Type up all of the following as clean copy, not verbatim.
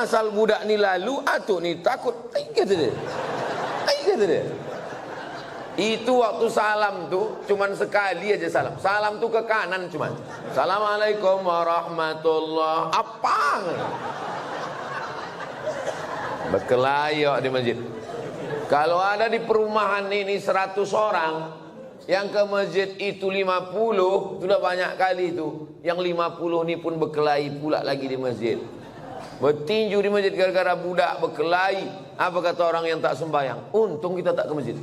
Asal budak ni lalu, atuk ni takut. Kata dia. Kata dia. Itu waktu salam tuh cuman sekali aja salam. Salam tuh ke kanan cuman. Assalamualaikum warahmatullahi apa? Berkelayok di masjid. Kalau ada di perumahan ini 100 orang, yang ke masjid itu 50, sudah banyak kali itu. Yang 50 ini pun berkelahi pula lagi di masjid. Bertinju di masjid gara-gara budak berkelahi. Apa kata orang yang tak sembahyang? Untung kita tak ke masjid.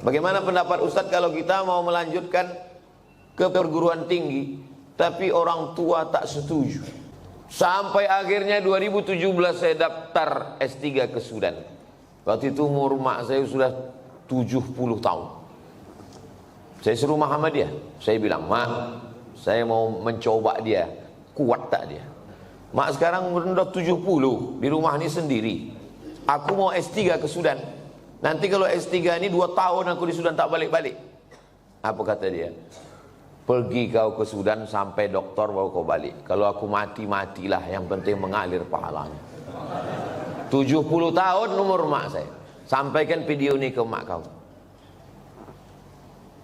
Bagaimana pendapat Ustadz kalau kita mau melanjutkan ke perguruan tinggi, tapi orang tua tak setuju? Sampai akhirnya 2017 saya daftar S3 ke Sudan. Waktu itu umur mak saya sudah 70 tahun. Saya suruh Muhammadiyah. Saya bilang, mak, saya mau mencoba dia, kuat tak dia? Mak sekarang udah 70, di rumah ini sendiri. Aku mau S3 ke Sudan. Nanti kalau S3 ini 2 tahun aku di Sudan tak balik-balik. Apa kata dia? Pergi kau ke Sudan sampai doktor baru kau balik. Kalau aku mati, matilah. Yang penting mengalir pahalanya. 70 tahun umur mak saya. Sampaikan video ini ke mak kau.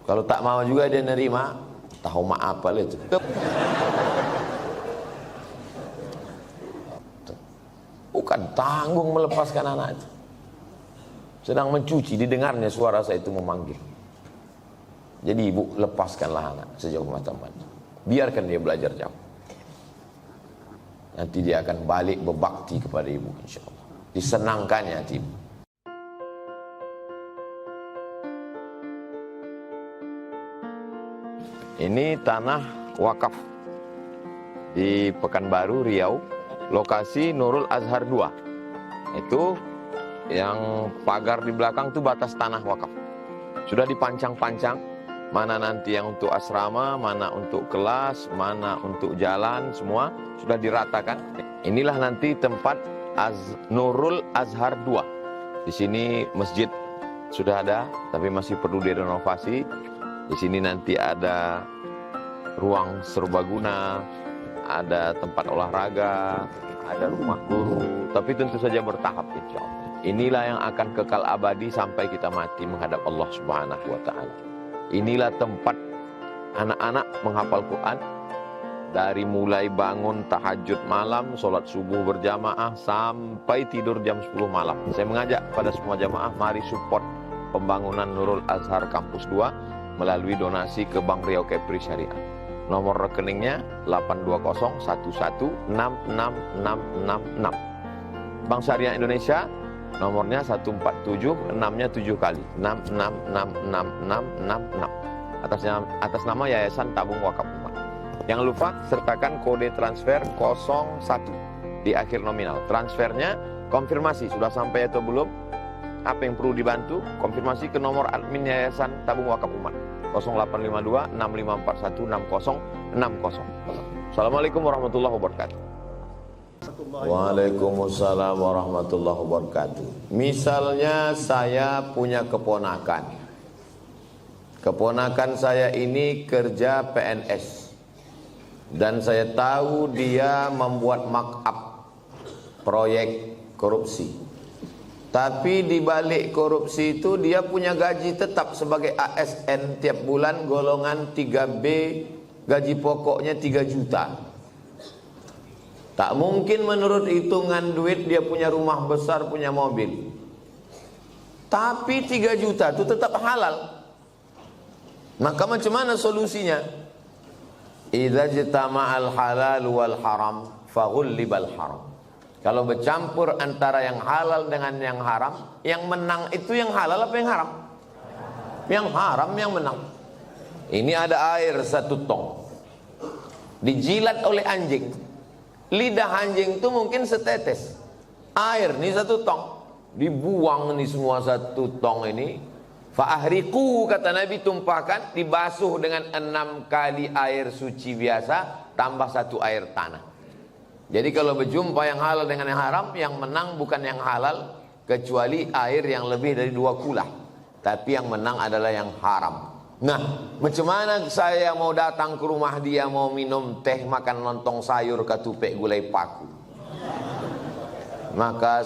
Kalau tak mau juga dia nerima, tahu mak apa itu. Bukan tanggung melepaskan anak itu. Sedang mencuci, didengarnya suara saya itu memanggil. Jadi ibu, lepaskanlah anak sejauh mata-mata. Biarkan dia belajar jauh. Nanti dia akan balik berbakti kepada ibu, insya Allah. Disenangkannya hati ibu. Ini tanah wakaf di Pekanbaru, Riau. Lokasi Nurul Azhar 2. Itu yang pagar di belakang itu batas tanah wakaf. Sudah dipancang-pancang, mana nanti yang untuk asrama, mana untuk kelas, mana untuk jalan, semua sudah diratakan. Inilah nanti tempat Nurul Azhar 2. Di sini masjid sudah ada, tapi masih perlu direnovasi. Di sini nanti ada ruang serbaguna, ada tempat olahraga, ada rumah guru, tapi tentu saja bertahap, insya Allah. Inilah yang akan kekal abadi sampai kita mati menghadap Allah Subhanahu wa Ta'ala. Inilah tempat anak-anak menghafal Quran, dari mulai bangun tahajud malam, sholat subuh berjamaah, sampai tidur jam 10 malam. Saya mengajak pada semua jamaah, mari support pembangunan Nurul Azhar Kampus 2 melalui donasi ke Bank Riau Kepri Syariah. Nomor rekeningnya 82011666666. Bank Syariah Indonesia nomornya 147, 6-nya 7 kali. 666666. Atas nama Yayasan Tabung Wakaf Umat. Jangan lupa sertakan kode transfer 01 di akhir nominal. Transfernya konfirmasi sudah sampai atau belum? Apa yang perlu dibantu? Konfirmasi ke nomor admin Yayasan Tabung Wakaf Umat 0852 6541 6060. Assalamualaikum warahmatullahi wabarakatuh. Waalaikumsalam warahmatullahi wabarakatuh. Misalnya saya punya keponakan. Keponakan saya ini kerja PNS. Dan saya tahu dia membuat markup proyek korupsi. Tapi di balik korupsi itu dia punya gaji tetap sebagai ASN tiap bulan golongan 3B, gaji pokoknya 3 juta. Tak mungkin menurut hitungan duit dia punya rumah besar, punya mobil. Tapi 3 juta itu tetap halal. Maka macam mana solusinya? Idza jitama'al halal wal haram faghullibal haram. Kalau bercampur antara yang halal dengan yang haram, yang menang itu yang halal apa yang haram? Yang haram yang menang. Ini ada air 1 tong, dijilat oleh anjing. Lidah anjing itu mungkin setetes. Air ini 1 tong, dibuang nih semua 1 tong ini. Fa'ahriku, kata Nabi, tumpahkan, dibasuh dengan 6 kali air suci biasa, tambah 1 air tanah. Jadi kalau berjumpa yang halal dengan yang haram, yang menang bukan yang halal, kecuali air yang lebih dari 2 kulah. Tapi yang menang adalah yang haram. Nah, macam mana saya mau datang ke rumah dia, mau minum teh, makan lontong sayur, ketupek gulai paku. Maka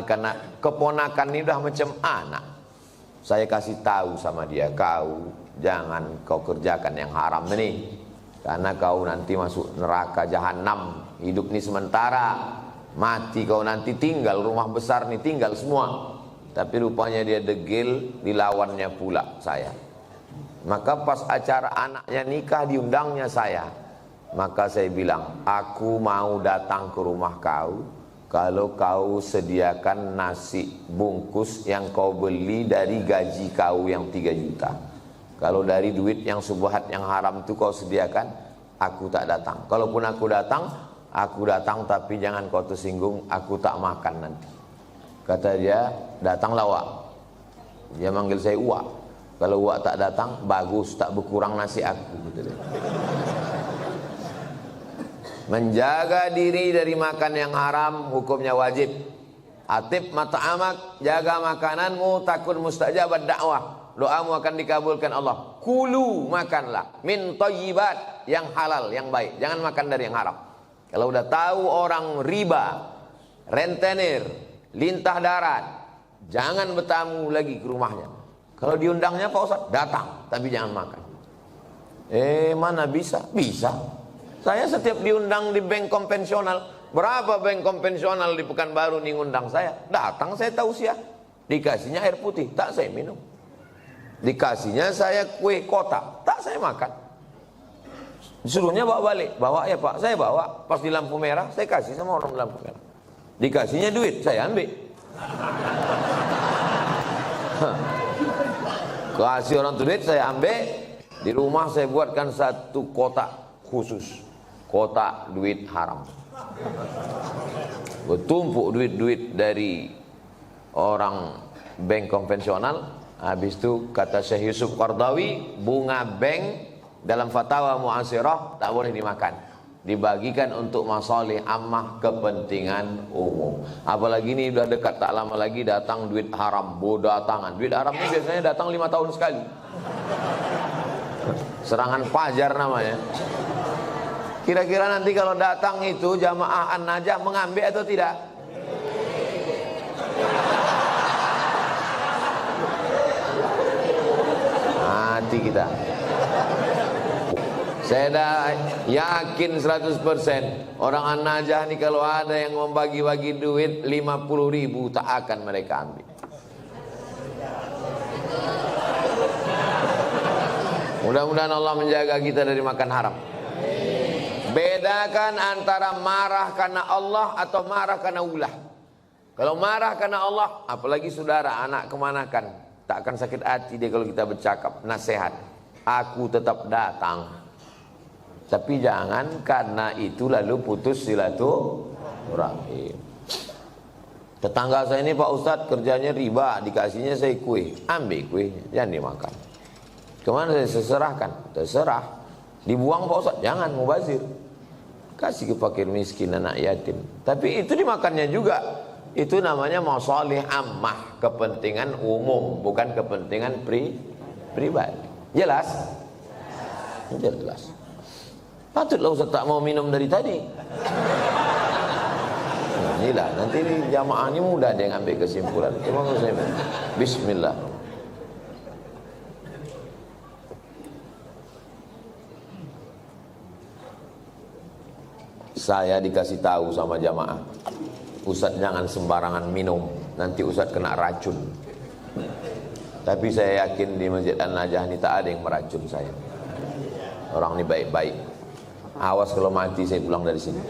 karena keponakan ini udah macam anak, saya kasih tahu sama dia, kau jangan kau kerjakan yang haram ini, karena kau nanti masuk neraka jahanam. Hidup ini sementara, mati kau nanti tinggal rumah besar nih, tinggal semua. Tapi rupanya dia degil, dilawannya pula saya. Maka pas acara anaknya nikah, diundangnya saya. Maka saya bilang, aku mau datang ke rumah kau kalau kau sediakan nasi bungkus yang kau beli dari gaji kau yang 3 juta. Kalau dari duit yang subhat yang haram itu kau sediakan, aku tak datang. Kalaupun aku datang tapi jangan kau tersinggung, aku tak makan nanti. Kata dia, datanglah Wak. Dia manggil saya Wak. Kalau Wak tak datang, bagus, tak berkurang nasi aku. Menjaga diri dari makan yang haram, hukumnya wajib. Atib mata'amak, jaga makananmu, takun mustajabat dakwah. Doamu akan dikabulkan Allah. Kulu, makanlah. Min thayyibat, yang halal, yang baik. Jangan makan dari yang haram. Kalau udah tahu orang riba, rentenir, lintah darat, jangan bertamu lagi ke rumahnya. Kalau diundangnya Pak Ustadz, datang, tapi jangan makan. Mana bisa? Bisa. Saya setiap diundang di bank konvensional, berapa bank konvensional di Pekanbaru nih ngundang saya, datang saya tausiah. Dikasihnya air putih, tak saya minum. Dikasihnya saya kue kotak, tak saya makan. Disuruhnya bawa balik, bawa ya Pak, saya bawa. Pas di lampu merah, saya kasih sama orang di lampu merah. Dikasihnya duit, saya ambil. Kasih orang duit, saya ambil. Di rumah saya buatkan satu kotak khusus, kotak duit haram. Bertumpuk duit-duit dari orang bank konvensional. Habis itu kata Syekh Yusuf Qardawi, bunga bank dalam fatwa mu'asirah tak boleh dimakan, dibagikan untuk masalih ammah, kepentingan umum. Apalagi ini udah dekat, tak lama lagi datang duit haram, datangan. Duit haram ini biasanya datang 5 tahun sekali. Serangan fajar namanya. Kira-kira nanti kalau datang itu jamaah An-Najah mengambil atau tidak? Hati kita. Saya dah yakin 100% orang An-Najah ni kalau ada yang membagi-bagi duit 50.000 tak akan mereka ambil. Mudah-mudahan Allah menjaga kita dari makan haram. Bedakan antara marah karena Allah atau marah karena ulah. Kalau marah karena Allah, apalagi saudara anak kemanakan, tak akan sakit hati dia kalau kita bercakap nasihat. Aku tetap datang. Tapi jangan karena itu lalu putus silaturahim. Tetangga saya ini Pak Ustadz kerjanya riba, dikasihnya saya kue, ambil kuenya, jangan dimakan. Kemana saya serahkan? Terserah. Dibuang Pak Ustadz, jangan mubazir. Kasih ke fakir miskin, anak yatim. Tapi itu dimakannya juga. Itu namanya masalih ammah, kepentingan umum, bukan kepentingan pribadi. Jelas? Jelas. Patutlah Ustaz tak mau minum dari tadi. Nah, inilah, nanti ini jamaah ini mudah dia ngambil kesimpulan. Cuma saya bismillah. Saya dikasih tahu sama jamaah, Ustaz jangan sembarangan minum, nanti Ustaz kena racun. Tapi saya yakin di Masjid An-Najah ini tak ada yang meracun saya. Orang ini baik-baik. Awas kalau mati saya pulang dari sini.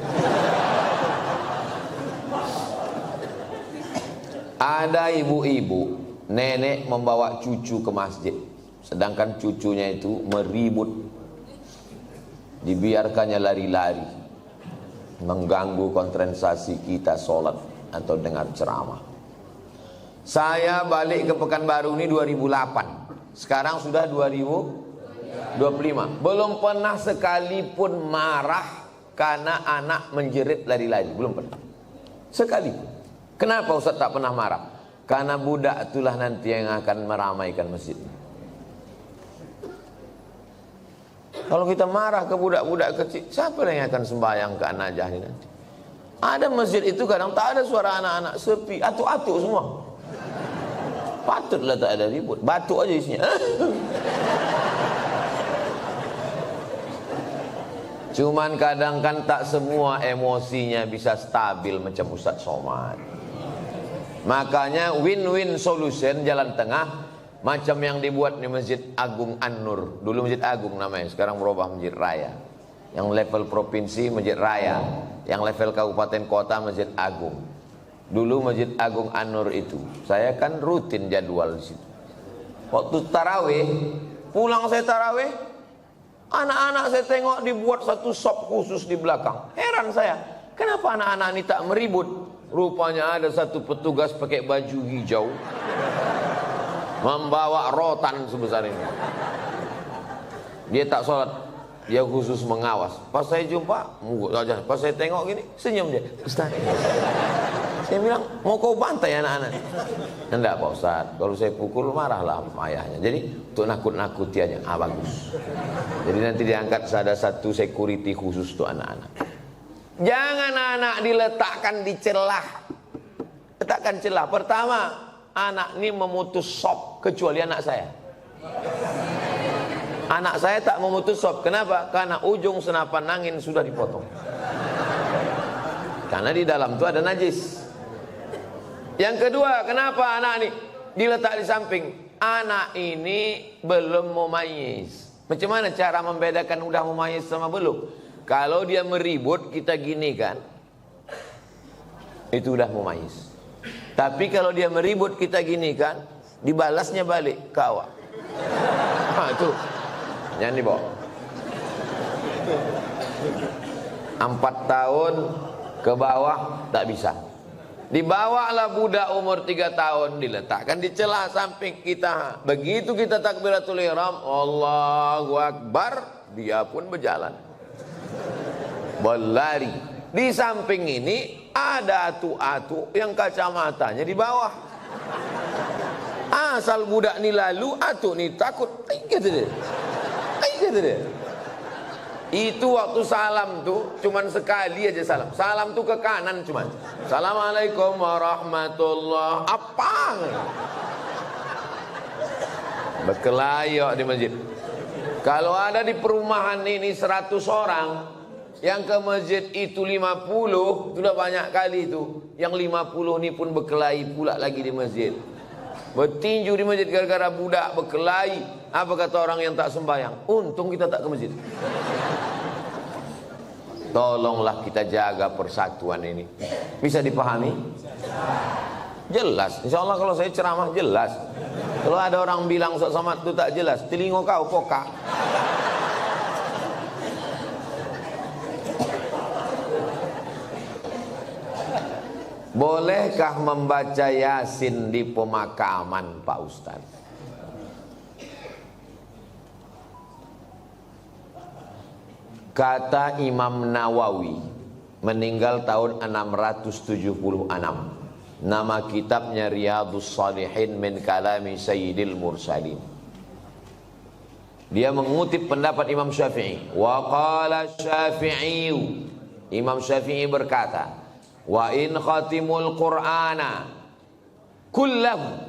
Ada ibu-ibu, nenek membawa cucu ke masjid, sedangkan cucunya itu meribut, dibiarkannya lari-lari, mengganggu konsentrasi kita sholat atau dengar ceramah. Saya balik ke Pekanbaru ini 2008, sekarang sudah 2025. Belum pernah sekalipun marah karena anak menjerit lari-lari, belum pernah sekalipun. Kenapa Ustaz tak pernah marah? Karena budak itulah nanti yang akan meramaikan masjid. Kalau kita marah ke budak-budak kecil, siapa yang akan sembahyang ke An-Najah ini nanti? Ada masjid itu kadang tak ada suara anak-anak, sepi, atuk-atuk semua. Patutlah tak ada ribut, batuk aja isinya. Cuman kadang kan tak semua emosinya bisa stabil macam Ustaz Somad. Makanya win-win solution, jalan tengah, macam yang dibuat di Masjid Agung An-Nur. Dulu Masjid Agung namanya, sekarang berubah Masjid Raya. Yang level provinsi Masjid Raya, yang level kabupaten kota Masjid Agung. Dulu Masjid Agung An-Nur itu, saya kan rutin jadwal di situ. Waktu tarawih, pulang saya tarawih, anak-anak saya tengok dibuat satu sop khusus di belakang. Heran saya, kenapa anak-anak ini tak meribut? Rupanya ada satu petugas pakai baju hijau, membawa rotan sebesar ini. Dia tak sholat, dia khusus mengawas. Pas saya jumpa, pas saya tengok gini, senyum dia. Ustaz, saya bilang, mau kau bantai anak-anak? Enggak Pak Ustaz, kalau saya pukul marahlah ayahnya. Jadi untuk nakut-nakuti aja. Bagus. Jadi nanti diangkat ada satu security khusus untuk anak-anak. Jangan anak diletakkan di celah. Letakkan celah. Pertama, anak ini memutus sop, kecuali anak saya. Anak saya tak memutus sop. Kenapa? Karena ujung senapan angin sudah dipotong. Karena di dalam itu ada najis. Yang kedua, kenapa anak ini diletak di samping? Anak ini belum mumayyiz. Macam mana cara membedakan udah mumayyiz sama belum? Kalau dia meribut, kita gini kan, itu udah mumayyiz. Tapi kalau dia meribut, kita gini kan, dibalasnya balik ke awak. Itu jangan dibawa. 4 tahun ke bawah tak bisa. Dibawalah budak umur 3 tahun, diletakkan di celah samping kita. Begitu kita takbiratul ihram, Allahu Akbar, dia pun berjalan, berlari. Di samping ini ada atu-atu yang kacamatanya di bawah. Asal budak ni lalu, atu ni takut. Kata dia. Kata dia. Itu waktu salam tuh cuman sekali aja salam. Salam tuh ke kanan cuman. Assalamualaikum warahmatullahi. Apa? Berkelayok di masjid. Kalau ada di perumahan ini 100 orang, yang ke masjid itu 50, sudah banyak kali itu. Yang 50 ini pun berkelahi pula lagi di masjid. Bertinju di masjid gara-gara budak berkelahi. Apa kata orang yang tak sembahyang? Untung kita tak ke masjid. Tolonglah kita jaga persatuan ini. Bisa dipahami? Jelas. Insya Allah kalau saya ceramah jelas. Kalau ada orang bilang Ustaz Somad itu tak jelas, telinga kau pokak. Bolehkah membaca Yasin di pemakaman Pak Ustaz? Kata Imam Nawawi, meninggal tahun 676. Nama kitabnya Riyadhus Shalihin min kalami Sayyidil Mursalin. Dia mengutip pendapat Imam Syafi'i. Wa qala Syafi'i, Imam Syafi'i berkata, wa in khatimul Qur'ana kullahu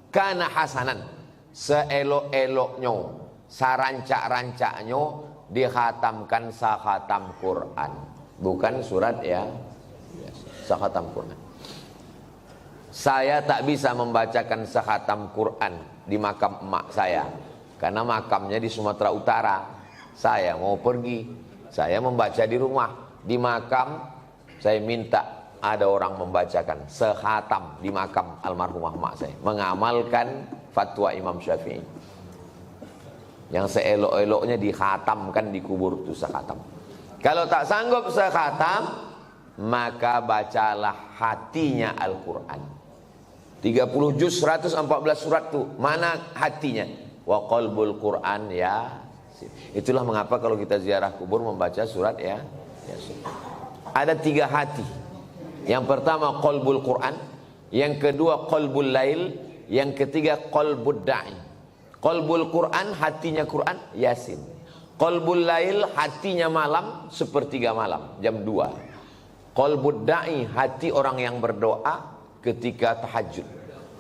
kana hasanan. Seelok-eloknya, sarancak-rancaknya dikhatamkan sakhatam Quran, bukan surat ya, sakhatam Quran. Saya tak bisa membacakan sakhatam Quran di makam emak saya, karena makamnya di Sumatera Utara. Saya mau pergi, saya membaca di rumah. Di makam saya minta ada orang membacakan sekhatam di makam almarhumah emak saya, mengamalkan fatwa Imam Syafi'i. Yang seelok-eloknya dikhatamkan di kubur itu sekhatam. Kalau tak sanggup sekhatam, maka bacalah hatinya Al-Quran. 30 juz 114 surat itu, mana hatinya? Wa qalbul Quran ya. Itulah mengapa kalau kita ziarah kubur membaca surat ya. Ada 3 hati. Yang pertama qalbul Quran, yang kedua qalbul lail, yang ketiga qalbud da'i. Qalbul Quran, hatinya Quran, Yasin. Qalbul lail, hatinya malam, sepertiga malam, jam 2. Qalbud da'i, hati orang yang berdoa ketika tahajud.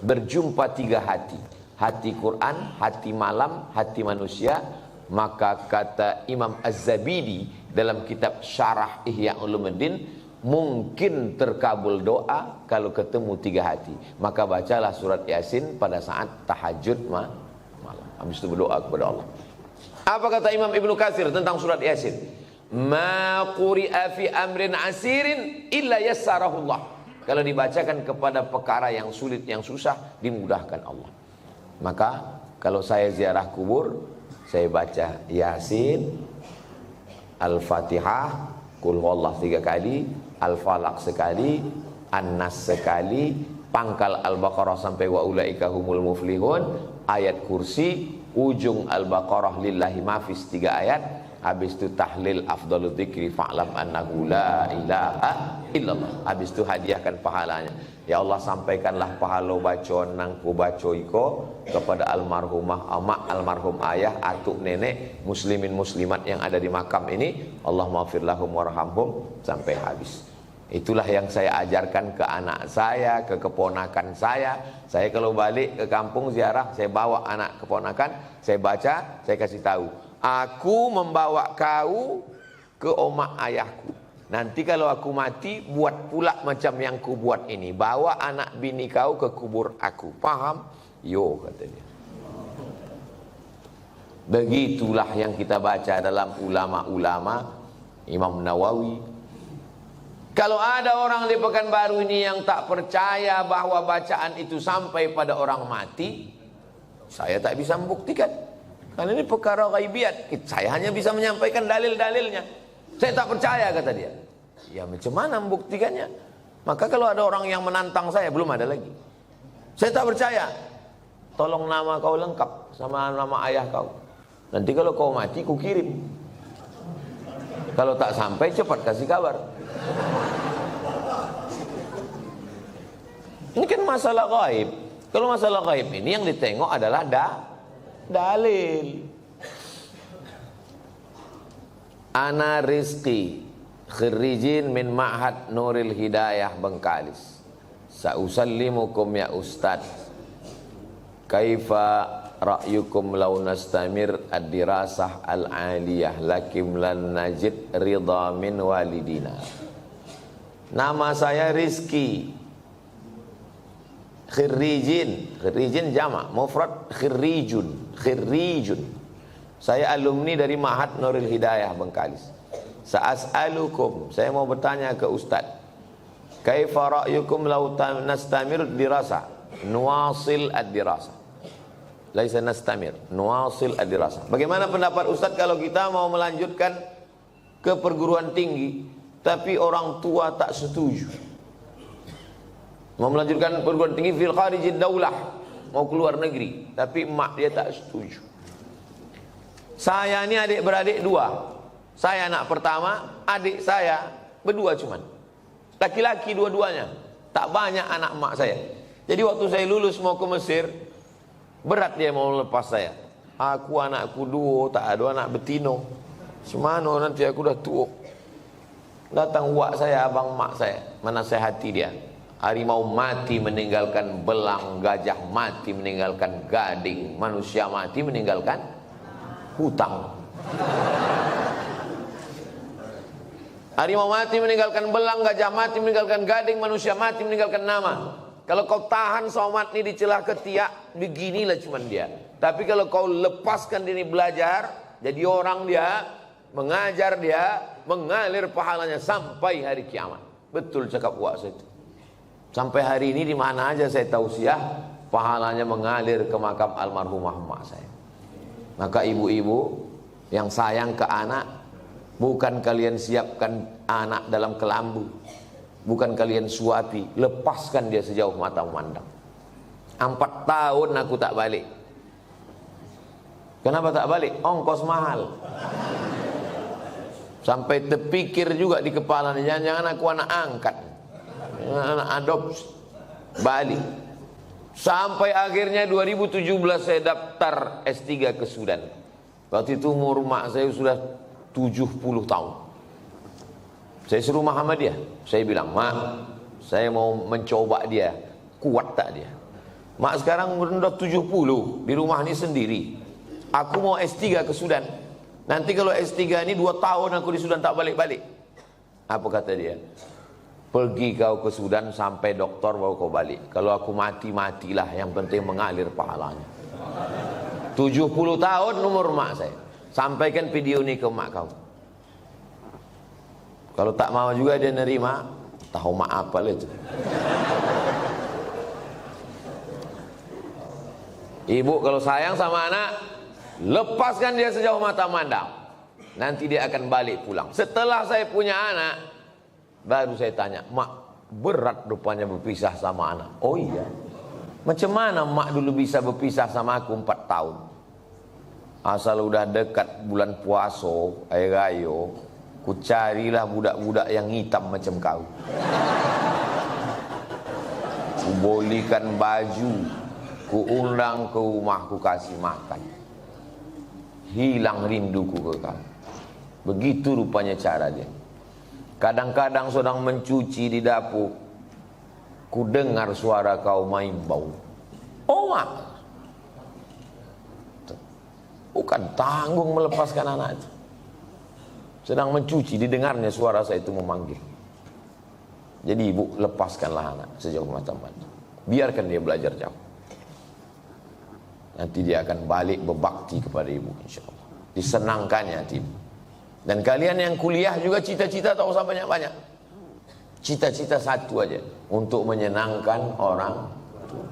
Berjumpa 3 hati. Hati Quran, hati malam, hati manusia. Maka kata Imam Az-Zabidi dalam kitab Syarah Ihya Ulumuddin, mungkin terkabul doa kalau ketemu 3 hati. Maka bacalah surat Yasin pada saat tahajud malam. Habis itu berdoa kepada Allah. Apa kata Imam Ibnu Katsir tentang surat Yasin? Ma quri'a fi amrin asirin illa yassarahullah. Kalau dibacakan kepada perkara yang sulit, yang susah, dimudahkan Allah. Maka kalau saya ziarah kubur, saya baca Yasin, Al-Fatihah, Qul huwallahu 3 kali, Al-Falaq sekali, An-Nas sekali, pangkal Al-Baqarah sampai wa ulaika humul muflihun, ayat kursi, ujung Al-Baqarah lillahi mafis 3 ayat, habis itu tahlil afdalul dzikri fa'lam annahu la ilaha illallah, habis itu hadiahkan pahalanya. Ya Allah, sampaikanlah pahala bacaan nang ku baca iko kepada almarhumah amak, almarhum ayah, atuk nenek, muslimin muslimat yang ada di makam ini. Allahumma ighfir lahum warhamhum sampai habis. Itulah yang saya ajarkan ke anak saya, ke keponakan saya. Saya kalau balik ke kampung ziarah, saya bawa anak keponakan, saya baca, saya kasih tahu. Aku membawa kau ke omak ayahku. Nanti kalau aku mati, buat pula macam yang ku buat ini. Bawa anak bini kau ke kubur aku. Paham? Yo, kata dia. Begitulah yang kita baca dalam ulama-ulama, Imam Nawawi. Kalau ada orang di Pekanbaru ini yang tak percaya bahwa bacaan itu sampai pada orang mati, saya tak bisa membuktikan. Karena ini perkara ghaibiyat. Saya hanya bisa menyampaikan dalil-dalilnya. Saya tak percaya, kata dia. Ya macam mana membuktikannya? Maka kalau ada orang yang menantang saya, belum ada lagi. Saya tak percaya. Tolong nama kau lengkap sama nama ayah kau. Nanti kalau kau mati, ku kirim. Kalau tak sampai, cepat kasih kabar. Ini kan masalah gaib. Kalau masalah gaib ini yang ditengok adalah dalil. Ana Rizki, khirijin min Ma'had Nuril Hidayah Bengkalis. Sa'usallimukum ya Ustaz. Kaifa ra'yukum law nastamir ad-dirasah al-aliyah lakim lan najid ridha min walidina. Nama saya Rizki. Khirijin jamak, mufrad khirijun. Saya alumni dari Ma'had Nuril Hidayah Bengkalis. Sa'as'alukum, saya mau bertanya ke Ustaz. Kaifa ra'yukum law nastamir dirasa? Nuwasil ad-dirasa. Laisa nastamir, nuwasil ad-dirasa. Bagaimana pendapat Ustaz kalau kita mau melanjutkan ke perguruan tinggi, tapi orang tua tak setuju? Mau melanjutkan perguruan tinggi fil kharijid daulah, mau keluar negeri, tapi emak dia tak setuju. Saya ini adik-beradik 2. Saya anak pertama, adik saya berdua cuman. Laki-laki dua-duanya. Tak banyak anak emak saya. Jadi waktu saya lulus mau ke Mesir, berat dia mau lepas saya. Aku anakku 2, tak ada anak betino. Semana nanti aku dah tua. Datang wak saya, abang mak saya, menasihati dia. Harimau mati meninggalkan belang, gajah mati meninggalkan gading, manusia mati meninggalkan hutang. Harimau mati meninggalkan belang, gajah mati meninggalkan gading, manusia mati meninggalkan nama. Kalau kau tahan somat ini di celah ketiak, beginilah cuman dia. Tapi kalau kau lepaskan diri belajar, jadi orang dia, mengajar dia, mengalir pahalanya sampai hari kiamat. Betul cakap wak saya itu. Sampai hari ini di mana aja saya tausiah, pahalanya mengalir ke makam almarhumah emak saya. Maka ibu-ibu yang sayang ke anak, bukan kalian siapkan anak dalam kelambu, bukan kalian suapi, lepaskan dia sejauh mata memandang. 4 tahun aku tak balik. Kenapa tak balik? Ongkos mahal. Sampai terpikir juga di kepala, jangan-jangan aku anak angkat, anak adopsi, balik. Sampai akhirnya 2017 saya daftar S3 ke Sudan. Waktu itu umur mak saya sudah 70 tahun. Saya suruh Muhammadiyah. Saya bilang, mak, saya mau mencoba dia, kuat tak dia? Mak sekarang udah 70, di rumah ini sendiri. Aku mau S3 ke Sudan. Nanti kalau S3 ini 2 tahun aku di Sudan tak balik-balik. Apa kata dia? Pergi kau ke Sudan sampai doktor baru kau balik. Kalau aku mati, matilah. Yang penting mengalir pahalanya. 70 tahun umur mak saya. Sampaikan video ini ke mak kau. Kalau tak mau juga dia nerima, tahu mak apa lah itu. Ibu kalau sayang sama anak, lepaskan dia sejauh mata mandang. Nanti dia akan balik pulang. Setelah saya punya anak, baru saya tanya, mak, berat rupanya berpisah sama anak. Oh iya. Macam mana mak dulu bisa berpisah sama aku 4 tahun? Asal udah dekat bulan puasa, air raya, ku carilah budak-budak yang hitam macam kau. Ku bolikan baju, ku undang ke rumah, ku kasih makan. Hilang rinduku ke kau. Begitu rupanya cara dia. Kadang-kadang sedang mencuci di dapur, ku dengar suara kau main bau. Oh mak, bukan tanggung melepaskan anak itu. Sedang mencuci, didengarnya suara saya itu memanggil. Jadi ibu, lepaskanlah anak sejauh mata-mata. Biarkan dia belajar jauh. Nanti dia akan balik berbakti kepada ibu, insya Allah. Disenangkannya hati ibu. Dan kalian yang kuliah juga cita-cita tak usah banyak-banyak. Cita-cita satu aja, untuk menyenangkan orang tua.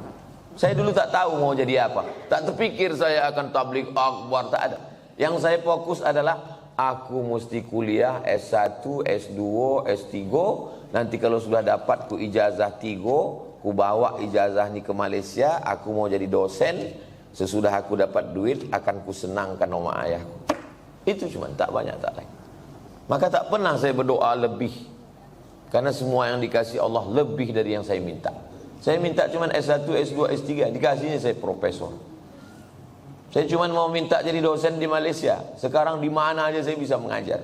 Saya dulu tak tahu mau jadi apa. Tak terpikir saya akan tabligh akbar, tak ada. Yang saya fokus adalah aku mesti kuliah S1, S2, S3. Nanti kalau sudah dapat ku ijazah 3, ku bawa ijazah ni ke Malaysia. Aku mau jadi dosen. Sesudah aku dapat duit, akan ku senangkan oma ayahku. Itu cuma, tak banyak, tak lain. Maka tak pernah saya berdoa lebih. Karena semua yang dikasih Allah lebih dari yang saya minta. Saya minta cuma S1, S2, S3. Dikasihnya saya profesor. Saya cuma mau minta jadi dosen di Malaysia. Sekarang di mana aja saya bisa mengajar.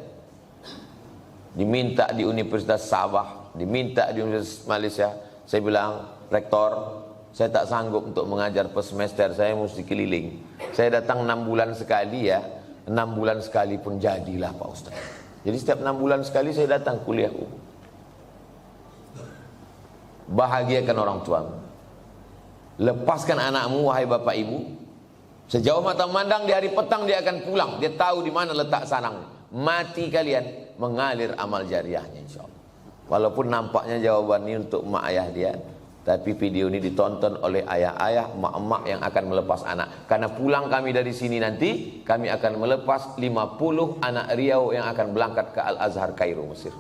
Diminta di Universitas Sabah, diminta di Universitas Malaysia. Saya bilang, rektor, saya tak sanggup untuk mengajar per semester, saya mesti keliling. Saya datang 6 bulan sekali ya. 6 bulan sekali pun jadilah Pak Ustaz. Jadi setiap 6 bulan sekali saya datang kuliah. Bahagiakan orang tuamu. Lepaskan anakmu, wahai bapak ibu. Sejauh mata memandang di hari petang dia akan pulang. Dia tahu di mana letak sarang. Mati kalian, mengalir amal jariahnya insya Allah. Walaupun nampaknya jawaban ini untuk mak ayah dia, tapi video ini ditonton oleh ayah-ayah, mak-mak yang akan melepas anak. Karena pulang kami dari sini nanti, kami akan melepas 50 anak Riau yang akan berangkat ke Al-Azhar Kairo, Mesir.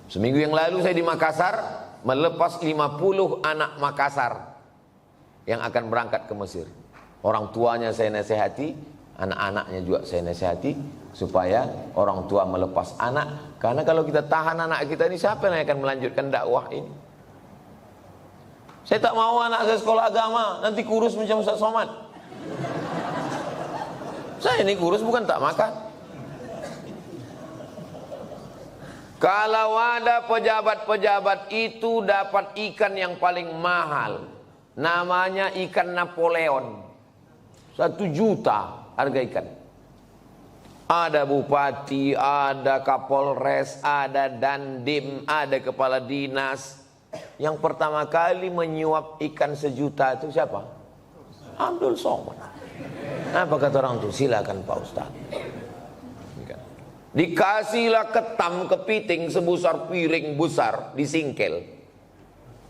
Seminggu yang lalu saya di Makassar, melepas 50 anak Makassar yang akan berangkat ke Mesir. Orang tuanya saya nasihati, anak-anaknya juga saya nasihati, supaya orang tua melepas anak. Karena kalau kita tahan anak kita ini, siapa yang akan melanjutkan dakwah ini? Saya tak mau anak saya sekolah agama, nanti kurus macam Ustaz Somad. Saya ini kurus bukan tak makan. Kalau ada pejabat-pejabat itu dapat ikan yang paling mahal, namanya ikan Napoleon, 1 juta harga ikan. Ada bupati, ada kapolres, ada dandim, ada kepala dinas. Yang pertama kali menyuap ikan 1 juta itu siapa? Abdul Somad. Apa kata orang itu? Silakan Pak Ustaz. Dikasihlah ketam kepiting sebesar piring besar, disingkel.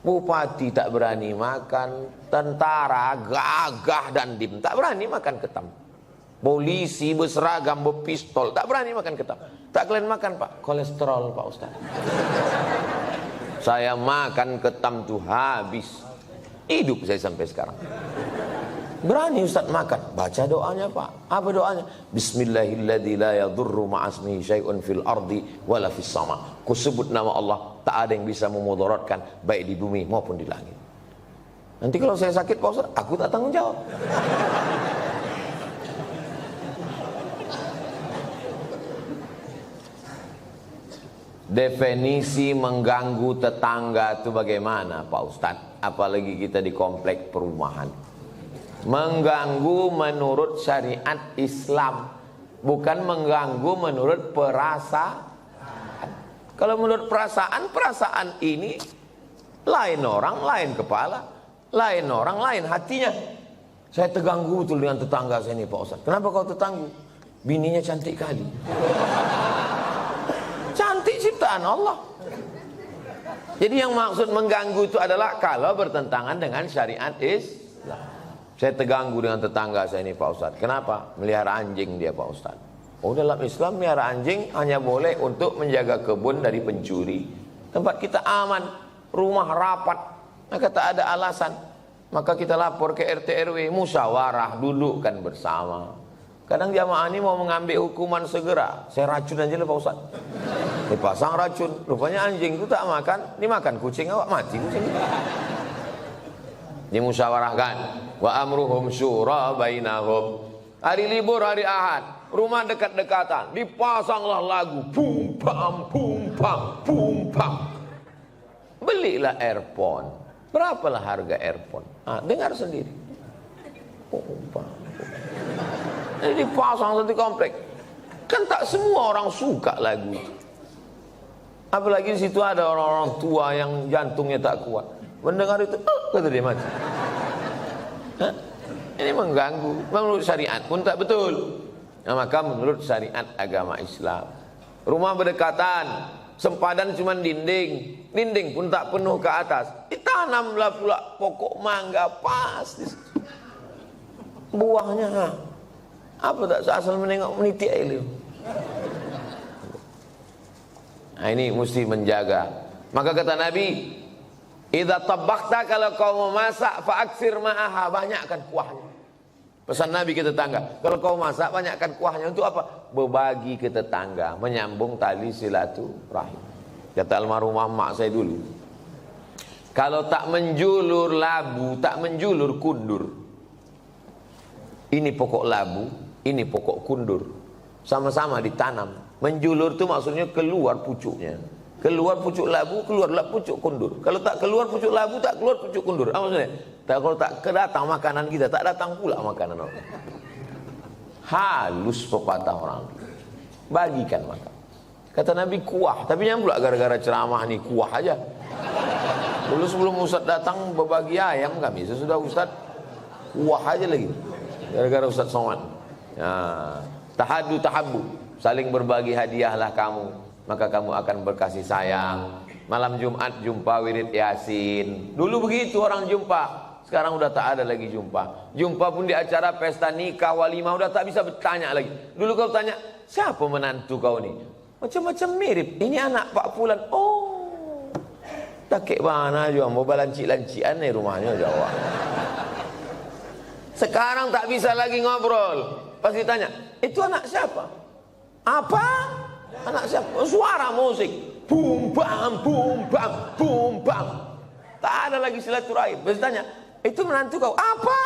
Bupati tak berani makan, tentara gagah dandim tak berani makan ketam. Polisi berseragam berpistol tak berani makan ketam. Tak kalian makan Pak, kolesterol Pak Ustaz. Saya makan ketam tuh habis. Hidup saya sampai sekarang. Berani Ustaz makan, baca doanya Pak. Apa doanya? Bismillahilladzi la yadurru ma'asmihi syai'un fil ardi wala fis sama. Ku sebut nama Allah, tak ada yang bisa memudaratkan baik di bumi maupun di langit. Nanti kalau saya sakit Pak Ustaz, aku tak tanggung jawab. Definisi mengganggu tetangga itu bagaimana Pak Ustadz? Apalagi kita di komplek perumahan. Mengganggu menurut syariat Islam, bukan mengganggu menurut perasaan. Kalau menurut perasaan, perasaan ini lain orang, lain kepala, lain orang, lain hatinya. Saya terganggu betul dengan tetangga saya ini Pak Ustadz. Kenapa kau terganggu? Bininya cantik kali. Cantik ciptaan Allah. Jadi yang maksud mengganggu itu adalah kalau bertentangan dengan syariat Islam. Saya terganggu dengan tetangga saya ini Pak Ustadz. Kenapa? Melihara anjing dia Pak Ustadz. Oh, dalam Islam melihara anjing hanya boleh untuk menjaga kebun dari pencuri. Tempat kita aman, rumah rapat, maka tak ada alasan. Maka kita lapor ke RT RW, musyawarah, dudukkan bersama. Kadang jamaah ini mau mengambil hukuman segera. Saya racun aja lah Pak Ustaz. Dipasang racun. Rupanya anjing itu tak makan, dimakan kucing, awak mati kucing. Dimusyawarahkan. Wa amruhum syura bainahum. Hari libur, hari Ahad, rumah dekat-dekatan, dipasanglah lagu bum bam bum bam bum bam. Belilah earphone. Berapalah harga earphone? Dengar sendiri. Jadi dipasang satu komplek. Kan tak semua orang suka lagu itu. Apalagi di situ ada orang-orang tua yang jantungnya tak kuat. Mendengar itu, kata dia mati. Ini mengganggu. Menurut syariat pun tak betul. Nah, maka menurut syariat agama Islam, rumah berdekatan, sempadan cuma dinding, dinding pun tak penuh ke atas, ditanamlah pula pokok mangga pas di situ. Buahnya apa tak asal menengok meniti air. Nah, ini mesti menjaga. Maka kata Nabi, idza tabakhta, kalau kau memasak fa'aksir ma'aha, banyakkan kuahnya. Pesan Nabi ke tetangga, kalau kau masak banyakkan kuahnya. Untuk apa? Berbagi ke tetangga, menyambung tali silaturahim. Kata almarhumah mak saya dulu, kalau tak menjulur labu, tak menjulur kundur. Ini pokok labu, ini pokok kundur, sama-sama ditanam. Menjulur itu maksudnya keluar pucuknya. Keluar pucuk labu, keluarlah pucuk kundur. Kalau tak keluar pucuk labu, tak keluar pucuk kundur. Apa maksudnya? Kalau tak kedatang makanan kita, tak datang pula makanan orang. Halus pepatah orang. Bagikan makan. Kata Nabi kuah, tapi yang pula gara-gara ceramah nih kuah aja. Dulu sebelum Ustaz datang berbagi ayam kami, sesudah Ustaz kuah aja lagi. Gara-gara Ustaz Somad. Nah, tahadu tahabbu, saling berbagi hadiahlah kamu, maka kamu akan berkasih sayang. Malam Jumat jumpa wirid Yasin. Dulu begitu orang jumpa. Sekarang udah tak ada lagi jumpa. Jumpa pun di acara pesta nikah walimah udah tak bisa bertanya lagi. Dulu kau tanya, siapa menantu kau nih? Macam-macam mirip. Ini anak Pak Fulan. Oh, tak kek mana juga mau balancik-lancian nih rumahnya Jawa. Sekarang tak bisa lagi ngobrol. Pas ditanya, itu anak siapa? Apa? Anak siapa? Suara musik. Bum bam bum bam bum bam. Tak ada lagi silaturahim. Pas ditanya, itu menantu kau? Apa?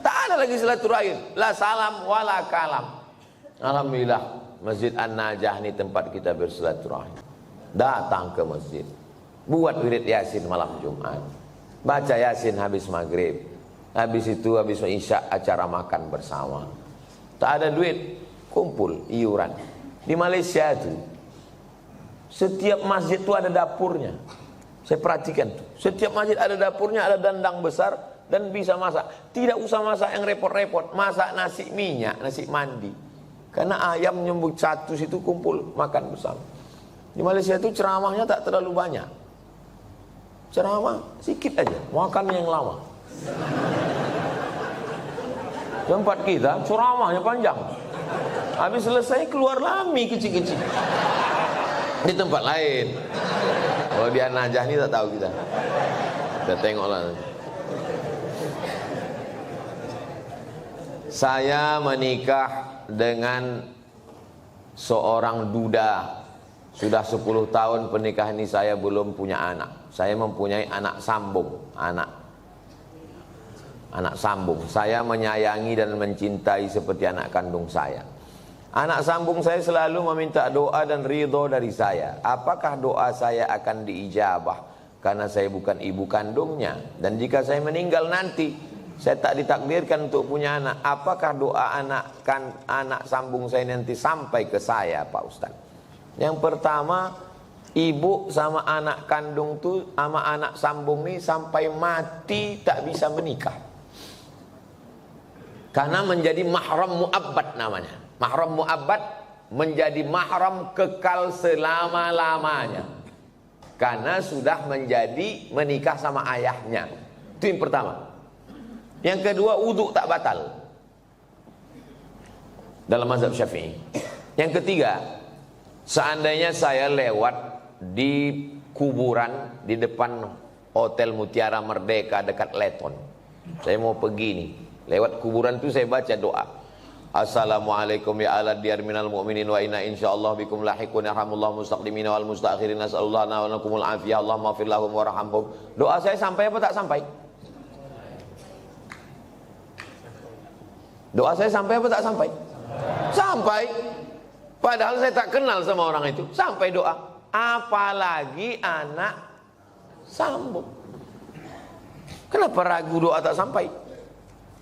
Tak ada lagi silaturahim. La salam wala kalam. Alhamdulillah, Masjid An-Najah ini tempat kita bersilaturahim. Datang ke masjid, buat wirid Yasin malam Jumat, baca Yasin habis maghrib, habis itu habis isya acara makan bersama. Tak ada duit, kumpul iuran. Di Malaysia itu setiap masjid itu ada dapurnya. Saya perhatikan tuh, setiap masjid ada dapurnya, ada dandang besar dan bisa masak. Tidak usah masak yang repot-repot, masak nasi minyak, nasi mandi. Karena ayam nyembuk satu situ kumpul makan bersama. Di Malaysia itu ceramahnya tak terlalu banyak. Ceramah sedikit aja, makan yang lama. Tempat kita ceramahnya panjang. Habis selesai keluar lami kecil-kecil. Di tempat lain. Kalau di An-Najah ini tak tahu kita. Kita tengoklah. Saya menikah dengan seorang duda. Sudah 10 tahun pernikahan ini saya belum punya anak. Saya mempunyai anak sambung, anak sambung. Saya menyayangi dan mencintai seperti anak kandung saya. Anak sambung saya selalu meminta doa dan ridho dari saya. Apakah doa saya akan diijabah? Karena saya bukan ibu kandungnya. Dan jika saya meninggal nanti, saya tak ditakdirkan untuk punya anak. Apakah doa anak sambung saya nanti sampai ke saya, Pak Ustaz? Yang pertama, ibu sama anak kandung tuh sama anak sambung nih sampai mati tak bisa menikah. Karena menjadi mahram mu'abbad namanya. Mahram mu'abbad menjadi mahram kekal selama-lamanya. Karena sudah menjadi menikah sama ayahnya. Itu yang pertama. Yang kedua, wudu tak batal dalam mazhab Syafi'i. Yang ketiga, seandainya saya lewat di kuburan di depan Hotel Mutiara Merdeka dekat Leton, saya mau pergi nih, lewat kuburan itu saya baca doa, Assalamualaikum ya ala diyar minal mu'minin wa inna insyaallah bikum lahiqun yarhamullah mustaqdimina wal mustakhirin nas'alullah wa lakumul afiyah Allahumma fir lahum warhamhum. Doa saya sampai apa tak sampai? Doa saya sampai apa tak sampai? Sampai. Padahal saya tak kenal sama orang itu. Sampai doa. Apalagi anak sambung. Kenapa ragu doa tak sampai?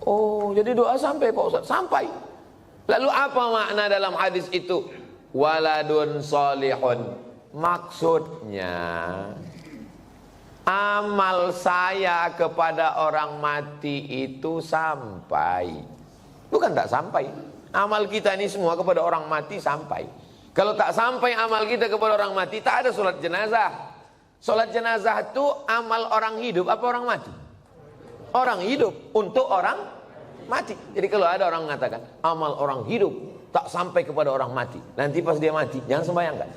Oh, jadi doa sampai Pak Ustaz? Sampai. Lalu apa makna dalam hadis itu? Waladun solihun. Maksudnya, amal saya kepada orang mati itu sampai. Bukan tak sampai. Amal kita ini semua kepada orang mati sampai. Kalau tak sampai amal kita kepada orang mati, tak ada sholat jenazah. Sholat jenazah itu amal orang hidup apa orang mati? Orang hidup untuk orang mati. Jadi kalau ada orang mengatakan amal orang hidup tak sampai kepada orang mati, nanti pas dia mati jangan sembahyang kan?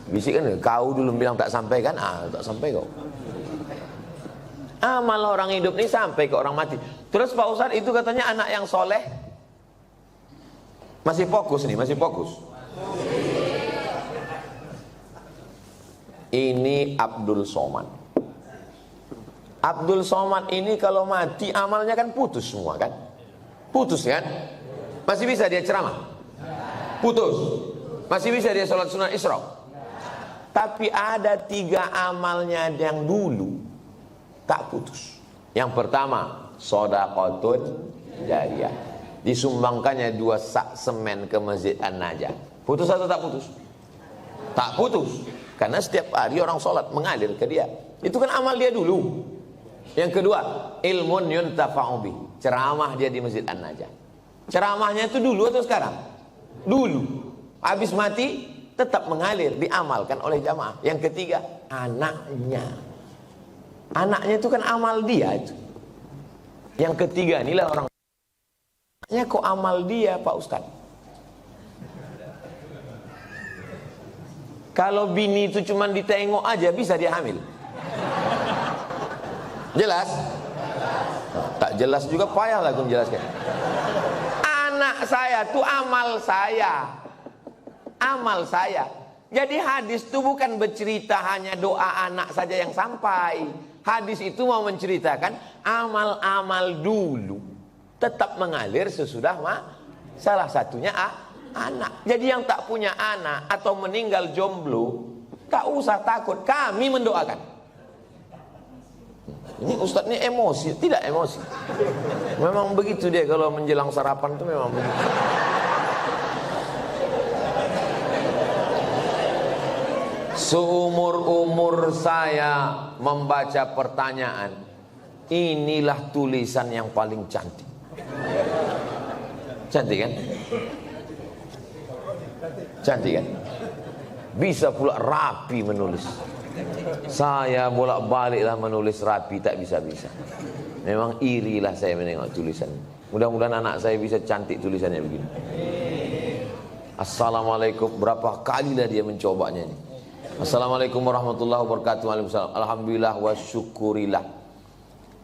Bisik kan, kau dulu bilang tak sampai kan? Tak sampai kau. Amal orang hidup ini sampai ke orang mati. Terus Pak Ustadz itu katanya anak yang soleh. Masih fokus nih, masih fokus. Ini Abdul Somad. Abdul Somad ini kalau mati amalnya kan putus semua kan? Putus kan? Masih bisa dia ceramah? Putus. Masih bisa dia sholat sunnah Isra? Tapi ada 3 amalnya yang dulu tak putus. Yang pertama, shadaqatun jariyah. Disumbangkannya 2 sak semen ke Masjid An-Najah. Putus atau tak putus? Tak putus. Karena setiap hari orang sholat mengalir ke dia. Itu kan amal dia dulu. Yang kedua, ilmun yuntafa'u bih. Ceramah dia di Masjid An-Najah. Ceramahnya itu dulu atau sekarang? Dulu. Habis mati tetap mengalir, diamalkan oleh jamaah. Yang ketiga, anaknya. Anaknya itu kan amal dia itu. Yang ketiga inilah orang. Ya kok amal dia Pak Ustaz? Kalau bini itu cuma ditengok aja bisa dia hamil. Jelas? Tak jelas juga payahlah aku menjelaskan. Anak saya itu amal saya. Amal saya. Jadi hadis itu bukan bercerita hanya doa anak saja yang sampai. Hadis itu mau menceritakan amal-amal dulu tetap mengalir sesudah salah satunya anak. Jadi yang tak punya anak atau meninggal jomblo tak usah takut, kami mendoakan. Ini Ustadz ini emosi, tidak emosi. Memang begitu dia kalau menjelang sarapan itu memang begitu. Seumur-umur saya membaca pertanyaan, inilah tulisan yang paling cantik. Cantik kan? Cantik kan? Bisa pula rapi menulis. Saya bolak-baliklah menulis rapi, tak bisa-bisa. Memang irilah saya menengok tulisan. Mudah-mudahan anak saya bisa cantik tulisannya begini. Assalamualaikum, berapa kalilah dia mencobanya ini. Assalamualaikum warahmatullahi wabarakatuh. Waalaikumsalam. Alhamdulillah wa syukurillah.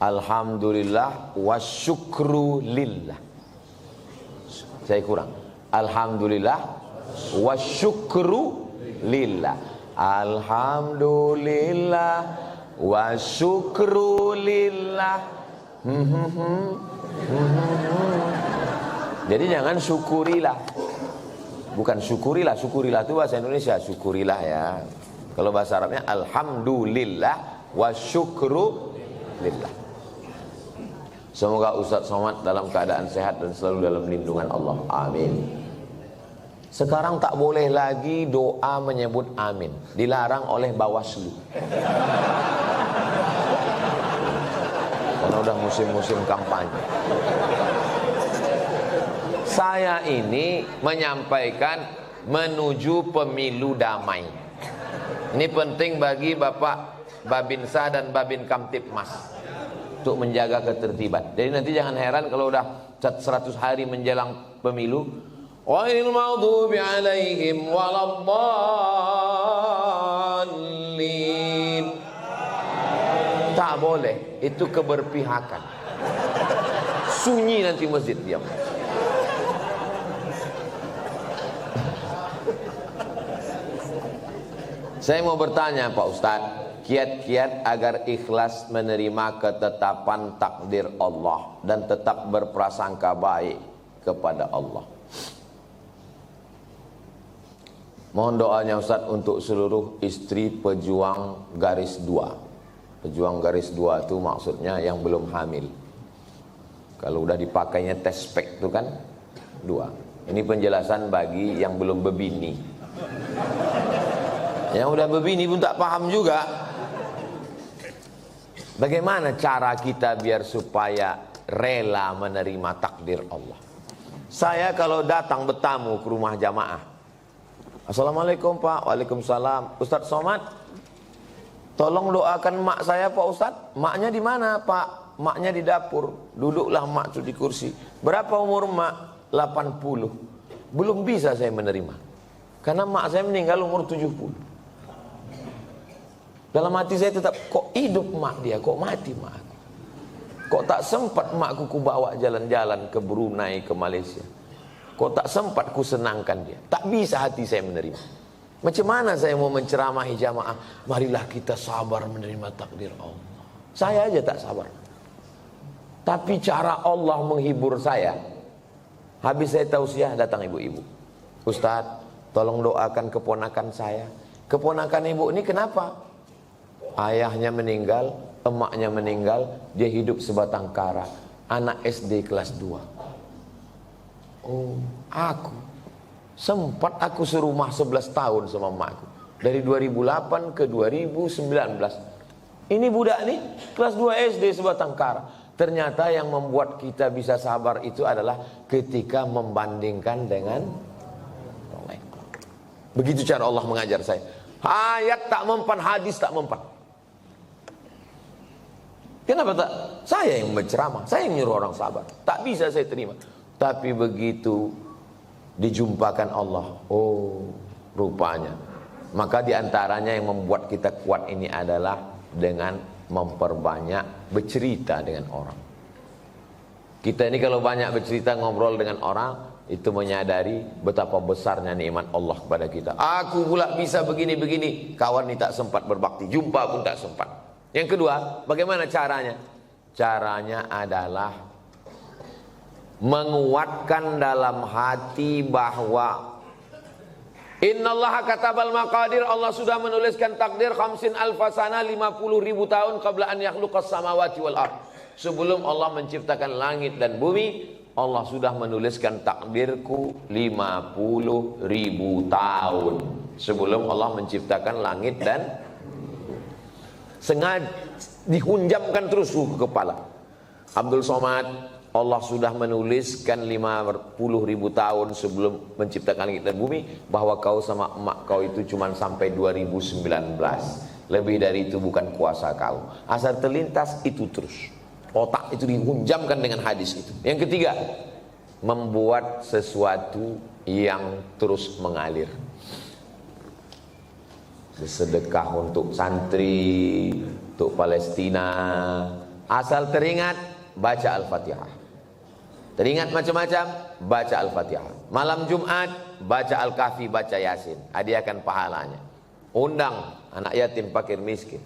Alhamdulillah wa syukru lillah. Saya kurang. Alhamdulillah wa syukru lillah. Alhamdulillah wa syukru lillah. Jadi jangan syukurilah. Bukan syukurilah, syukurilah itu bahasa Indonesia, syukurilah ya. Kalau bahasa Arabnya alhamdulillah wa syukru lillah. Semoga Ustaz Somad dalam keadaan sehat dan selalu dalam lindungan Allah. Amin. Sekarang tak boleh lagi doa menyebut amin. Dilarang oleh Bawaslu. Karena udah musim-musim kampanye. Saya ini menyampaikan menuju pemilu damai. Ini penting bagi Bapak Babinsa dan Babin Kamtipmas untuk menjaga ketertiban. Jadi nanti jangan heran kalau udah 100 hari menjelang pemilu, ghairil maghdubi alaihim waladdallin. Tak boleh, itu keberpihakan. Sunyi nanti masjid, diam. Saya mau bertanya Pak Ustadz, kiat-kiat agar ikhlas menerima ketetapan takdir Allah dan tetap berprasangka baik kepada Allah. Mohon doanya Ustadz untuk seluruh istri pejuang garis 2. Pejuang garis 2 itu maksudnya yang belum hamil. Kalau udah dipakainya tes spek itu kan 2. Ini penjelasan bagi yang belum bebini. Yang udah bebini pun tak paham juga. Bagaimana cara kita biar supaya rela menerima takdir Allah? Saya kalau datang bertamu ke rumah jamaah, Assalamualaikum Pak. Waalaikumsalam. Ustadz Somad, tolong doakan mak saya Pak Ustadz. Maknya di mana Pak? Maknya di dapur. Duduklah mak itu di kursi. Berapa umur mak? 80. Belum bisa saya menerima, karena mak saya meninggal umur 70. Dalam hati saya tetap, kok hidup mak dia, kok mati mak. Kok tak sempat makku ku bawa jalan-jalan ke Brunei, ke Malaysia. Kok tak sempat ku senangkan dia. Tak bisa hati saya menerima. Macam mana saya mau menceramahi jamaah, marilah kita sabar menerima takdir Allah. Saya aja tak sabar. Tapi cara Allah menghibur saya, habis saya tausiah datang ibu-ibu. Ustadz, tolong doakan keponakan saya. Keponakan ibu ini kenapa? Ayahnya meninggal, emaknya meninggal, dia hidup sebatang kara. Anak SD kelas 2. Oh, aku sempat aku serumah 11 tahun sama emakku. Dari 2008 ke 2019. Ini budak nih kelas 2 SD sebatang kara. Ternyata yang membuat kita bisa sabar itu adalah ketika membandingkan dengan orang lain. Begitu cara Allah mengajar saya. Ayat tak mempan, hadis tak mempan. Kenapa tak? Saya yang berceramah, saya yang nyuruh orang sabar. Tak bisa saya terima. Tapi begitu dijumpakan Allah, oh rupanya. Maka diantaranya yang membuat kita kuat ini adalah dengan memperbanyak bercerita dengan orang. Kita ini kalau banyak bercerita, ngobrol dengan orang, itu menyadari betapa besarnya nikmat Allah kepada kita. Aku pula bisa begini-begini, kawan ini tak sempat berbakti, jumpa pun tak sempat. Yang kedua, bagaimana caranya? Caranya adalah menguatkan dalam hati bahwa innallaha katabal maqadir, Allah sudah menuliskan takdir 50 alfasana, 50.000 tahun qabla an yakhluqas samawati wal ard. Sebelum Allah menciptakan langit dan bumi, Allah sudah menuliskan takdirku 50.000 tahun sebelum Allah menciptakan langit dan sengaja dihunjamkan terus ke kepala. Abdul Somad, Allah sudah menuliskan 50.000 tahun sebelum menciptakan langit dan bumi bahwa kau sama emak kau itu cuma sampai 2019. Lebih dari itu bukan kuasa kau. Asal terlintas itu terus. Otak itu dihunjamkan dengan hadis itu. Yang ketiga, membuat sesuatu yang terus mengalir. Sedekah untuk santri, untuk Palestina. Asal teringat, baca Al-Fatihah. Teringat macam-macam, baca Al-Fatihah. Malam Jumat, baca Al-Kahfi, baca Yasin. Hadiahkan pahalanya. Undang anak yatim, fakir, miskin.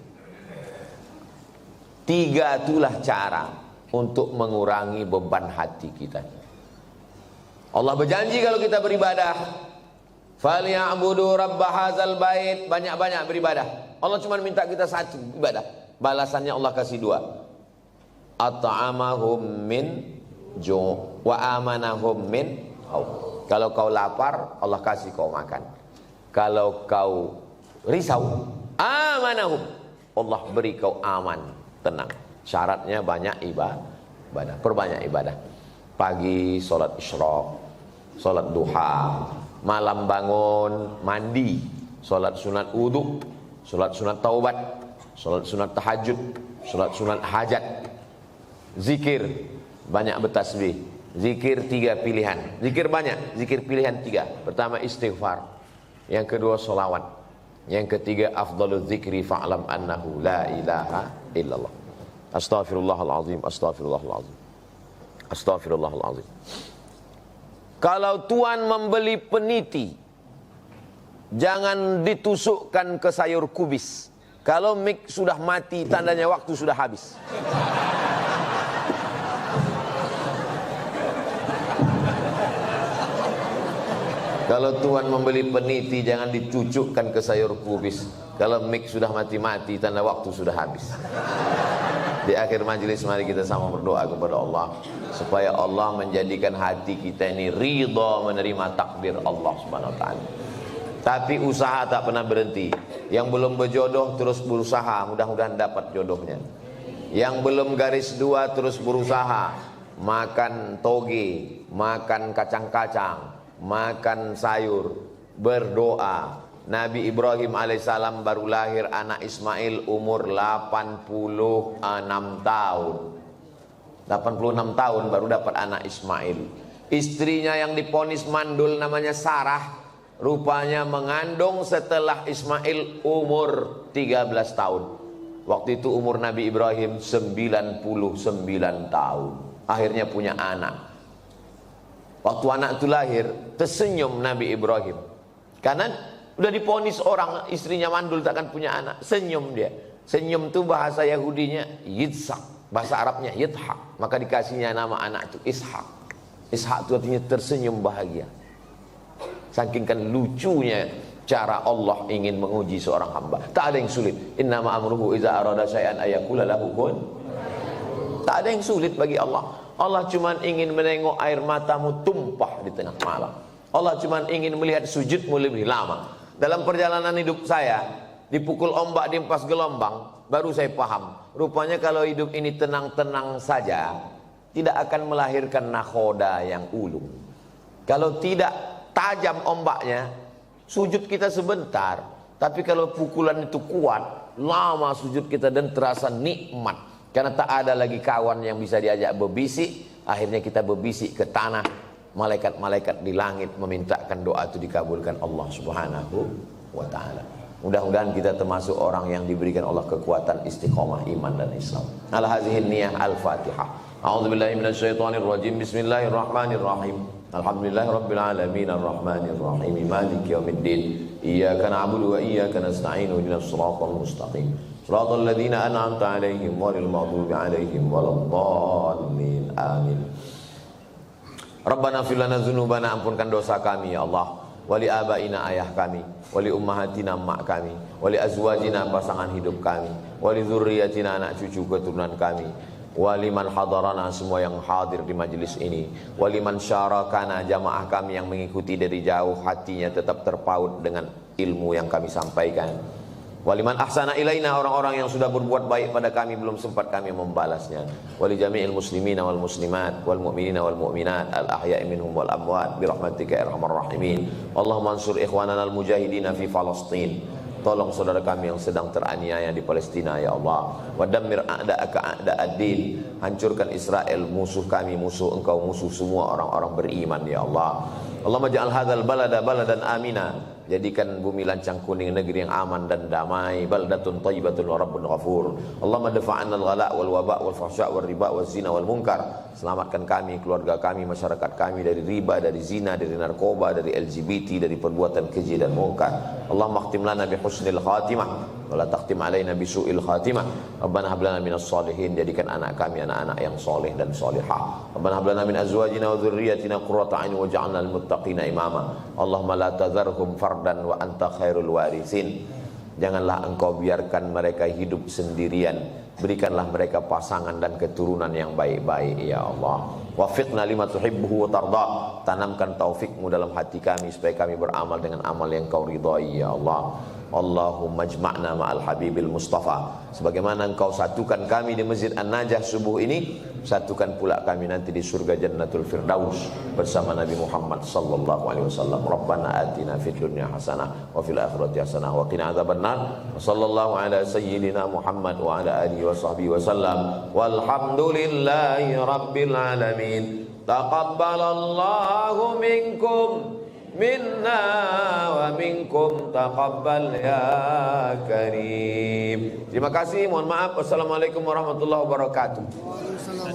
3 itulah cara untuk mengurangi beban hati kita. Allah berjanji kalau kita beribadah, falyabudu rabb hadzal bait, banyak-banyak beribadah. Allah cuma minta kita satu ibadah. Balasannya Allah kasih dua. At'amahum min ju' wa amanahum min khauf. Kalau kau lapar, Allah kasih kau makan. Kalau kau risau, amanahum, Allah beri kau aman, tenang. Syaratnya banyak ibadah, perbanyak ibadah. Pagi sholat isyraq, sholat duha, malam bangun mandi, sholat sunat wudu, sholat sunat taubat, sholat sunat tahajud, sholat sunat hajat, zikir, banyak bertasbih. Zikir 3 pilihan, zikir banyak, zikir pilihan 3. Pertama istighfar, yang kedua sholawat, yang ketiga afdalul zikri fa'lam annahu la ilaha illallah. Astaghfirullahalazim, astaghfirullahalazim, astaghfirullahalazim. Kalau tuan membeli peniti, jangan ditusukkan ke sayur kubis. Kalau mik sudah mati, tandanya waktu sudah habis. Kalau tuan membeli peniti, jangan dicucukkan ke sayur kubis. Kalau mik sudah mati-mati, tanda waktu sudah habis. Di akhir majelis mari kita sama berdoa kepada Allah supaya Allah menjadikan hati kita ini ridha menerima takdir Allah Subhanahu wa taala. Tapi usaha tak pernah berhenti. Yang belum berjodoh terus berusaha, mudah-mudahan dapat jodohnya. Yang belum garis 2 terus berusaha, makan toge, makan kacang-kacang, makan sayur, berdoa. Nabi Ibrahim alaihissalam baru lahir anak Ismail umur 86 tahun. 86 tahun baru dapat anak Ismail. Istrinya yang diponis mandul namanya Sarah, rupanya mengandung setelah Ismail umur 13 tahun. Waktu itu umur Nabi Ibrahim 99 tahun. Akhirnya punya anak. Waktu anak itu lahir, tersenyum Nabi Ibrahim. Karena udah diponis orang, istrinya mandul takkan punya anak. Senyum dia. Senyum itu bahasa Yahudinya Yitzhak, bahasa Arabnya Yithak. Maka dikasihnya nama anak itu Ishak. Ishak itu artinya tersenyum bahagia. Saking kan lucunya cara Allah ingin menguji seorang hamba. Tak ada yang sulit. Innama amruhu iza arada syai'an ayaqula lahu kun. Tak ada yang sulit bagi Allah. Allah cuma ingin menengok air matamu tumpah di tengah malam. Allah cuma ingin melihat sujudmu lebih lama. Dalam perjalanan hidup saya, dipukul ombak, diempas gelombang, baru saya paham. Rupanya kalau hidup ini tenang-tenang saja, tidak akan melahirkan nakhoda yang ulung. Kalau tidak tajam ombaknya, sujud kita sebentar. Tapi kalau pukulan itu kuat, lama sujud kita dan terasa nikmat. Karena tak ada lagi kawan yang bisa diajak berbisik. Akhirnya kita berbisik ke tanah. Malaikat-malaikat di langit memintakan doa itu dikabulkan Allah Subhanahu wa ta'ala. Mudah-mudahan kita termasuk orang yang diberikan Allah kekuatan istiqomah iman dan Islam. Ala hazihin niyah al-Fatihah. A'udzubillahi minasyaitonirrajim. Bismillahirrahmanirrahim. Alhamdulillahirabbil alamin arrahmanir rahim maliki yaumiddin. Iyyaka na'budu wa iyyaka nasta'in ihdinas siratal mustaqim. Shiratal ladzina an'amta 'alaihim ghairil maghdubi 'alaihim waladdallin. Amin. Rabbana fir lana dzunubana, ampunkan dosa kami ya Allah. Wali abaina, ayah kami, wali ummahatina, mak kami, wali azwajina, pasangan hidup kami, wali dzurriyyatina, anak cucu keturunan kami, wali man hadarana, semua yang hadir di majelis ini, wali man syarakana, jamaah kami yang mengikuti dari jauh, hatinya tetap terpaut dengan ilmu yang kami sampaikan. Waliman ahsana ilaina, orang-orang yang sudah berbuat baik pada kami belum sempat kami membalasnya. Wali jami'il muslimina wal muslimat wal mu'minina wal mu'minat al ahya'i minhum wal amwat bi rahmatika ya arhamar rahimin. Allahumma ansur ikhwanana al mujahidina fi Palestin. Tolong saudara kami yang sedang teraniaya di Palestina ya Allah. Wa dammir a'da'aka a'da'ad-din. Hancurkan Israel, musuh kami, musuh engkau, musuh semua orang-orang beriman ya Allah. Allahumma ja'al hadzal balada baladan amina. Jadikan bumi Lancang Kuning negeri yang aman dan damai. Baldatun thayyibatun wa rabbun ghafur. Allahumma dafa'anna al-ghala' wal waba' wal fahsya' wal riba wal zina wal munkar. Selamatkan kami, keluarga kami, masyarakat kami dari riba, dari zina, dari narkoba, dari LGBT, dari perbuatan keji dan munkar. Allahumma khtim lana bi husnil khatimah wa la takhtim alaina bi su'il khatimah. Rabbana hab lana minas solihin, jadikan anak kami anak-anak yang soleh dan solihah. Rabbana hab lana min azwajina wa dzurriyyatina qurrata a'yun waj'alna lil muttaqina imama. Allahumma la tadharhum fardan wa anta khairul warithin. Janganlah engkau biarkan mereka hidup sendirian, berikanlah mereka pasangan dan keturunan yang baik-baik ya Allah. Wafiqna lima tuhibbuhu wa tarda, tanamkan taufikmu dalam hati kami supaya kami beramal dengan amal yang kau ridhai ya Allah. Allahumma jma'na ma'al habibil mustafa, sebagaimana engkau satukan kami di Masjid An-Najah subuh ini, satukan pula kami nanti di surga Jannatul Firdaus bersama Nabi Muhammad sallallahu alaihi wasallam. Rabbana atina fid dunya hasanah wa fil akhirati hasanah wa qina adzabannar. Wa sallallahu ala sayyidina Muhammad wa ala alihi wa sahbihi wasallam. Walhamdulillahi rabbil alamin. Taqabbalallahu minkum minna wa minkum taqabbal ya karim. Terima kasih, mohon maaf. Wassalamualaikum warahmatullahi wabarakatuh. Waalaikumsalam.